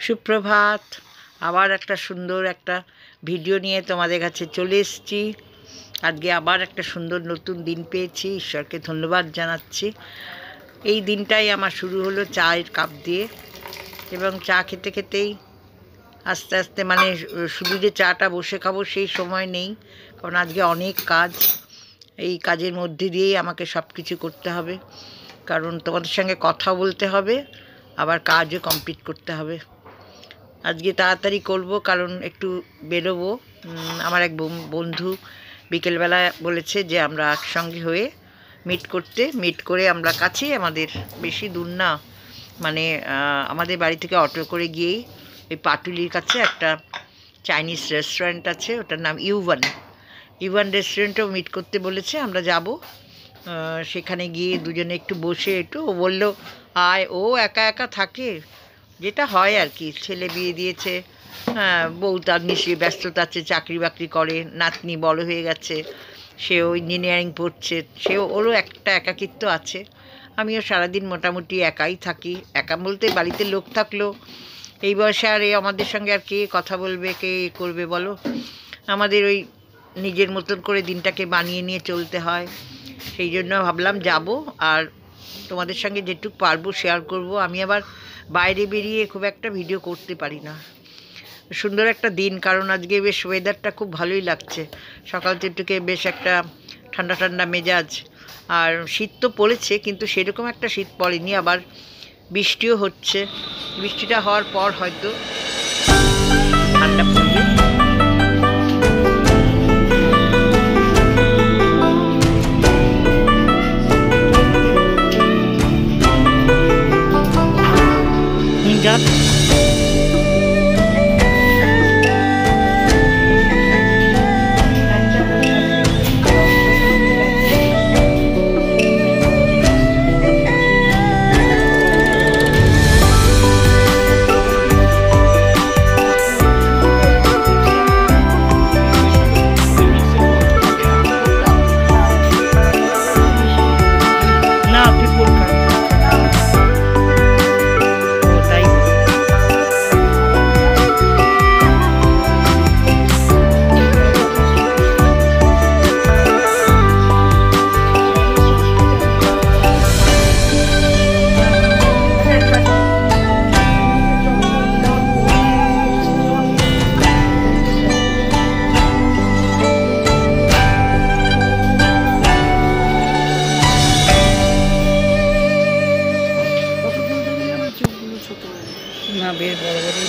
সুপ্রভাত। আবার একটা সুন্দর একটা ভিডিও নিয়ে তোমাদের কাছে চলে এসেছি। আজকে আবার একটা সুন্দর নতুন দিন পেয়েছি, ঈশ্বরকে ধন্যবাদ জানাচ্ছি। এই দিনটাই আমার শুরু হলো চায়ের কাপ দিয়ে, এবং চা খেতে খেতেই আস্তে আস্তে মানে শুধু যে চাটা বসে খাবো সেই সময় নেই, কারণ আজকে অনেক কাজ। এই কাজের মধ্যে দিয়েই আমাকে সব কিছু করতে হবে, কারণ তোমাদের সঙ্গে কথা বলতে হবে, আবার কাজও কমপ্লিট করতে হবে। আজকে তাড়াতাড়ি করব, কারণ একটু বেরোবো। আমার এক বন্ধু বিকেলবেলা বলেছে যে আমরা একসঙ্গে হয়ে মিট করে আমরা কাছেই, আমাদের বেশি দূর না, মানে আমাদের বাড়ি থেকে অটো করে গিয়েই ওই পাটুলির কাছে একটা চাইনিজ রেস্টুরেন্ট আছে, ওটার নাম ইউয়ান রেস্টুরেন্টেও মিট করতে বলেছে। আমরা যাব, সেখানে গিয়ে দুজনে একটু বসে ও বললো আয়, ও একা একা থাকে, যেটা হয় আর কি। ছেলে বিয়ে দিয়েছে, হ্যাঁ, বউ তার নিশ্চয়ই ব্যস্ততা আছে, চাকরি বাকরি করে, নাতনি বড় হয়ে গেছে, সেও ইঞ্জিনিয়ারিং পড়ছে, ওরও একটা একাকিত্ব আছে। আমিও সারাদিন মোটামুটি একাই থাকি। একা বলতে বাড়িতে লোক থাকলেও এই বয়সে আর আমাদের সঙ্গে আর কে কথা বলবে, কে করবে বলো। আমাদের ওই নিজের মতন করে দিনটাকে বানিয়ে নিয়ে চলতে হয়। সেই জন্য ভাবলাম যাব, আর তোমাদের সঙ্গে যেটুকু পারবো শেয়ার করব। আমি আবার বাইরে বেরিয়ে খুব একটা ভিডিও করতে পারি না। সুন্দর একটা দিন, কারণ আজকে বেশ ওয়েদারটা খুব ভালোই লাগছে। সকাল থেকে বেশ একটা ঠান্ডা ঠান্ডা মেজাজ, আর শীত তো পড়েছে, কিন্তু সেরকম একটা শীত পড়েনি। আবার বৃষ্টিও হচ্ছে, বৃষ্টিটা হওয়ার পর হয়তো ঠান্ডা পড়বে। না, বেশ বড় বড়ই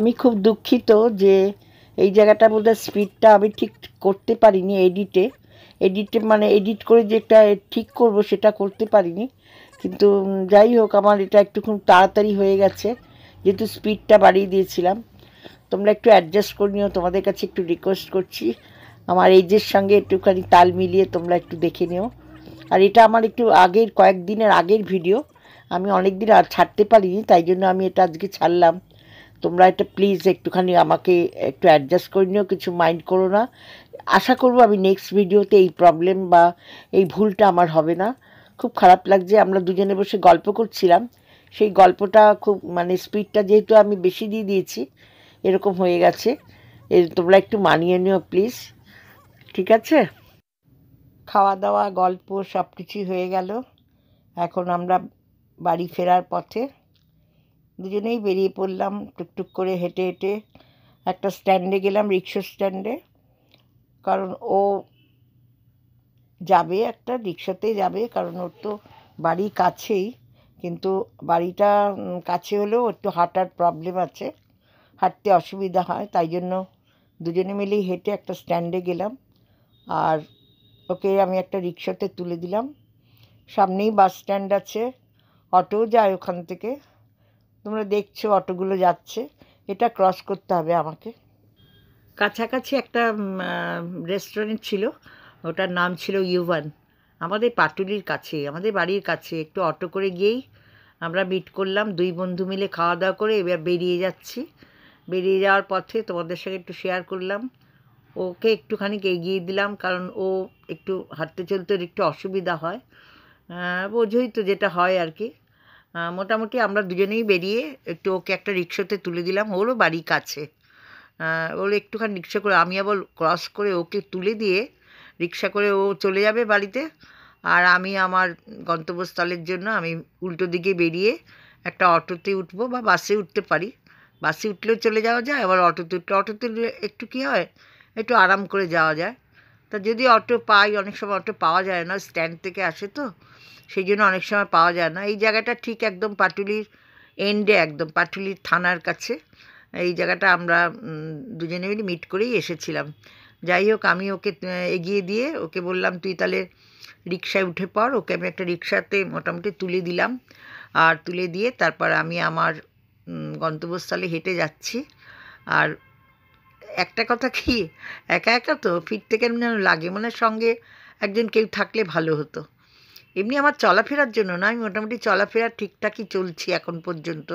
আমি খুব দুঃখিত যে এই জায়গাটা বোধহয় স্পিডটা আমি ঠিক করতে পারিনি এডিটে মানে এডিট করে যে একটা ঠিক করব সেটা করতে পারিনি, কিন্তু যাই হোক আমার এটা একটু খুব তাড়াতাড়ি হয়ে গেছে যেহেতু স্পিডটা বাড়িয়ে দিয়েছিলাম। তোমরা একটু অ্যাডজাস্ট করে নিও, তোমাদের কাছে একটু রিকোয়েস্ট করছি, আমার এইজের সঙ্গে একটুখানি তাল মিলিয়ে তোমরা একটু দেখে নিও। আর এটা আমার একটু আগের কয়েকদিনের আগের ভিডিও, আমি অনেক দিন আর ছাড়তে পারিনি, তাই জন্য আমি এটা আজকে ছাড়লাম। তোমরা এটা প্লিজ একটুখানি আমাকে একটু অ্যাডজাস্ট করে নিও, কিছু মাইন্ড করো না। আশা করব আমি নেক্সট ভিডিওতে এই প্রবলেম বা এই ভুলটা আমার হবে না। খুব খারাপ লাগছে, আমরা দুজনে বসে গল্প করছিলাম, সেই গল্পটা খুব মানে স্পিডটা যেহেতু আমি বেশি দিয়ে দিয়েছি এরকম হয়ে গেছে। তোমরা একটু মানিয়ে নিও প্লিজ, ঠিক আছে? খাওয়া দাওয়া গল্প সব কিছুই হয়ে গেল, এখন আমরা বাড়ি ফেরার পথে দুজনেই বেরিয়ে পড়লাম টুকটুক করে হেঁটে হেঁটে। একটা স্ট্যান্ডে গেলাম, রিক্সা স্ট্যান্ডে, কারণ ও যাবে একটা রিক্সাতে যাবে, কারণ ওর তো বাড়ি কাছেই, কিন্তু বাড়িটা কাছে হলেও একটু হাঁটার প্রবলেম আছে, হাঁটতে অসুবিধা হয়, তাই জন্য দুজনে মিলেই হেঁটে একটা স্ট্যান্ডে গেলাম আর ওকে আমি একটা রিক্সাতে তুলে দিলাম। সামনেই বাস স্ট্যান্ড আছে, অটো যায় ওখান থেকে, তোমরা দেখছো অটোগুলো যাচ্ছে, এটা ক্রস করতে হবে আমাকে। কাছাকাছি একটা রেস্টুরেন্ট ছিল, ওটার নাম ছিল ইউভান, আমাদের পাটুলির কাছে, আমাদের বাড়ির কাছে। একটু অটো করে গিয়েই আমরা মিট করলাম, দুই বন্ধু মিলে খাওয়া দাওয়া করে এবার বেরিয়ে যাচ্ছি। বেরিয়ে যাওয়ার পথে তোমাদের সঙ্গে একটু শেয়ার করলাম, ওকে একটুখানি এগিয়ে দিলাম, কারণ ও একটু হাঁটতে চলতে একটু অসুবিধা হয়, বোঝোই তো যেটা হয় আর কি। মোটামুটি আমরা দুজনেই বেরিয়ে একটু ওকে একটা রিক্সাতে তুলে দিলাম, ওরও বাড়ি কাছে। ওর একটুখানি রিক্সা করে আমি আবার ক্রস করে ওকে তুলে দিয়ে রিক্সা করে ও চলে যাবে বাড়িতে, আর আমি আমার গন্তব্যস্থলের জন্য আমি উল্টো দিকে বেরিয়ে একটা অটোতে উঠবো বা বাসে উঠতে পারি, বাসে উঠলেও চলে যাওয়া যায়, আবার অটোতে একটু কী হয় একটু আরাম করে যাওয়া যায়। তা যদি অটো পাই, অনেক সময় অটো পাওয়া যায় না, স্ট্যান্ড থেকে আসে তো সেই জন্য অনেক সময় পাওয়া যায় না। এই জায়গাটা ঠিক একদম পাটুলির এন্ডে, একদম পাটুলির থানার কাছে এই জায়গাটা আমরা দুজনে মিলে মিট করেই এসেছিলাম। যাই হোক আমি ওকে এগিয়ে দিয়ে ওকে বললাম তুই তাহলে রিক্সায় উঠে পড়, ওকে আমি একটা রিক্সাতে মোটামুটি তুলে দিলাম, আর তুলে দিয়ে তারপর আমি আমার গন্তব্যস্থলে হেঁটে যাচ্ছি। আর একটা কথা কি, একা একা তো ফিরতে কেমন যেন লাগে, মানে সঙ্গে একজন কেউ থাকলে ভালো হতো। এমনি আমার চলাফেরার জন্য না, আমি মোটামুটি চলাফেরা ঠিকঠাকই চলছি এখন পর্যন্ত,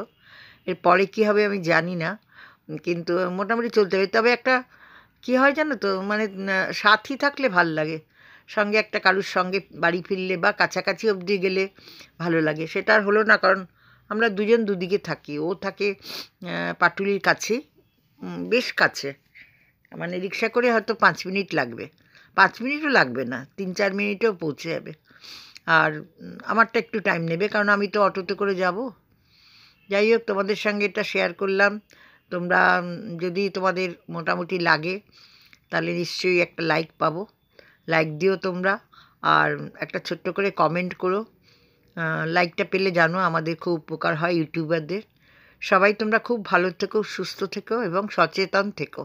এরপরে কী হবে আমি জানি না, কিন্তু মোটামুটি চলতে হবে। তবে একটা কী হয় জানো তো, মানে সাথী থাকলে ভাল লাগে, সঙ্গে একটা কারুর সঙ্গে বাড়ি ফিরলে বা কাছাকাছি অবধি গেলে ভালো লাগে। সেটা আর হলো না, কারণ আমরা দুজন দুদিকে থাকি, ও থাকে পাটুলির কাছেই, বেশ কাছে, মানে রিক্সা করে হয়তো 5 মিনিট লাগবে, 5 মিনিটও লাগবে না, 3-4 মিনিটেও পৌঁছে যাবে। আর আমারটা একটু টাইম নেবে, কারণ আমি তো অটোতে করে যাব। যাই হোক তোমাদের সঙ্গে এটা শেয়ার করলাম, তোমরা যদি তোমাদের মোটামুটি লাগে তাহলে নিশ্চয়ই একটা লাইক পাবো, লাইক দিও তোমরা, আর একটা ছোট্ট করে কমেন্ট করো, লাইকটা পেলে জানো আমাদের খুব উপকার হয় ইউটিউবারদের। সবাই তোমরা খুব ভালো থেকো, সুস্থ থেকো এবং সচেতন থেকো।